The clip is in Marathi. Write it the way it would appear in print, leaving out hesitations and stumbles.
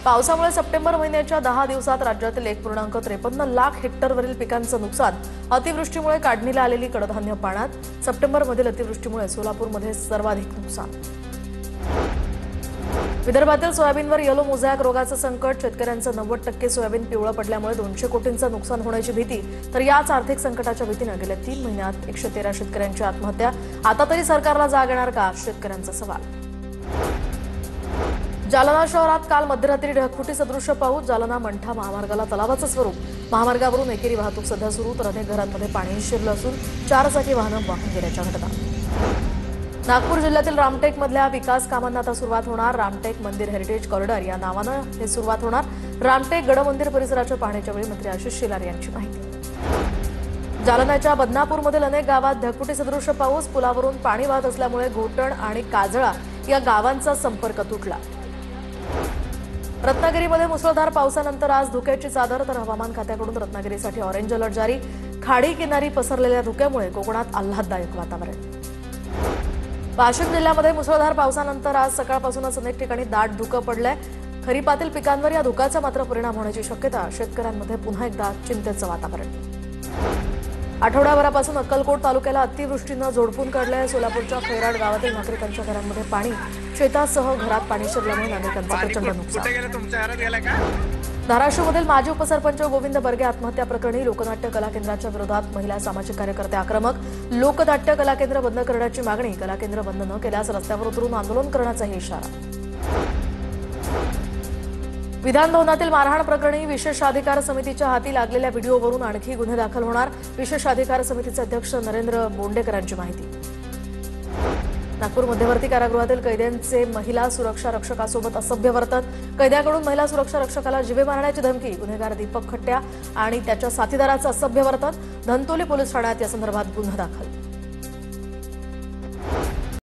पावसामुळे सप्टेंबर महिन्याच्या 10 दिवसात राज्यातील 1.53 लाख हेक्टरवरील पिकांचं नुकसान, अतिवृष्टीमुळे काढणीला आलेली कडधान्य पाण्यात, सप्टेंबरमधील अतिवृष्टीमुळे सोलापूरमध्ये सर्वाधिक नुकसान. विदर्भातील सोयाबीनवर येलो मोझॅक रोगाचं संकट, शेतकऱ्यांचं 90% सोयाबीन पिवळं पडल्यामुळे 200 कोटींचं नुकसान होण्याची भीती. तर याच आर्थिक संकटाच्या भीतीनं गेल्या 3 महिन्यात 113 शेतकऱ्यांची आत्महत्या. आता तरी सरकारला जाग येणार का, शेतकऱ्यांचा सवाल. जालना शहरात काल मध्यरात्री ढगफुटी सदृश्य पाऊस, जालना मंठा महामार्गाला तलावाचं स्वरूप. महामार्गावरून एकेरी वाहतूक सध्या सुरू, तर अनेक घरांमध्ये पाणी शिरलं असून 4 चाकी वाहनं वाहून गेल्याच्या घटना. नागपूर जिल्ह्यातील रामटेकमधल्या विकास कामांना आता सुरुवात होणार. रामटेक मंदिर हेरिटेज कॉरिडॉर या नावानं हे सुरुवात होणार. रामटेक गडमंदिर परिसराच्या पाहणीच्या वेळी मंत्री आशिष शेलार यांची माहिती. जालन्याच्या बदनापूरमधील अनेक गावात ढगफुटी सदृश्य पाऊस, पुलावरून पाणी वाहत असल्यामुळे घोटण आणि काजळा या गावांचा संपर्क तुटला. रत्नागिरीमध्ये मुसळधार पावसानंतर आज धुक्याची चादर, तर हवामान खात्याकडून रत्नागिरीसाठी ऑरेंज अलर्ट जारी. खाडी किनारी पसरलेल्या धुक्यामुळे कोकणात आल्हाददायक वातावरण. वाशिम जिल्ह्यामध्ये मुसळधार पावसानंतर आज सकाळपासूनच अनेक ठिकाणी दाट धुकं पडलंय. खरीपातील पिकांवर या धुक्याचा मात्र परिणाम होण्याची शक्यता. शेतकऱ्यांमध्ये पुन्हा एकदा चिंतेचं वातावरण. आठवड्याभरापासून अक्कलकोट तालुक्याला अतिवृष्टीनं झोडपून काढलंय. सोलापूरच्या खैराड गावातील नागरिकांच्या घरांमध्ये पाणी, शेतासह घरात पाणी शिरल्यामुळे नागरिकांचं प्रचंड नुकसान. धाराशिवमधील माजी उपसरपंच गोविंद बर्गे आत्महत्या प्रकरणी लोकनाट्य कला केंद्राच्या विरोधात महिला सामाजिक कार्यकर्ते आक्रमक. लोकनाट्य कला केंद्र बंद करण्याची मागणी, कला केंद्र बंद न केल्यास रस्त्यावर उतरून आंदोलन करण्याचाही इशारा. विधान भवनातील मारहाण प्रकरणी विशेषाधिकार समितीच्या हाती लागलेल्या व्हिडिओवरून आणखी गुन्हे दाखल होणार. विशेषाधिकार समितीचे अध्यक्ष नरेंद्र बोंडेकरांची माहिती. नागपूर मध्यवर्ती कारागृहातील कैद्यांचे महिला सुरक्षा रक्षकासोबत असभ्य वर्तन, कैद्याकडून महिला सुरक्षा रक्षकाला जीवे मारण्याची धमकी. गुन्हेगार दीपक खट्ट्या आणि त्याच्या साथीदाराचं असभ्य वर्तन. धंतोली पोलीस ठाण्यात या संदर्भात गुन्हा दाखल.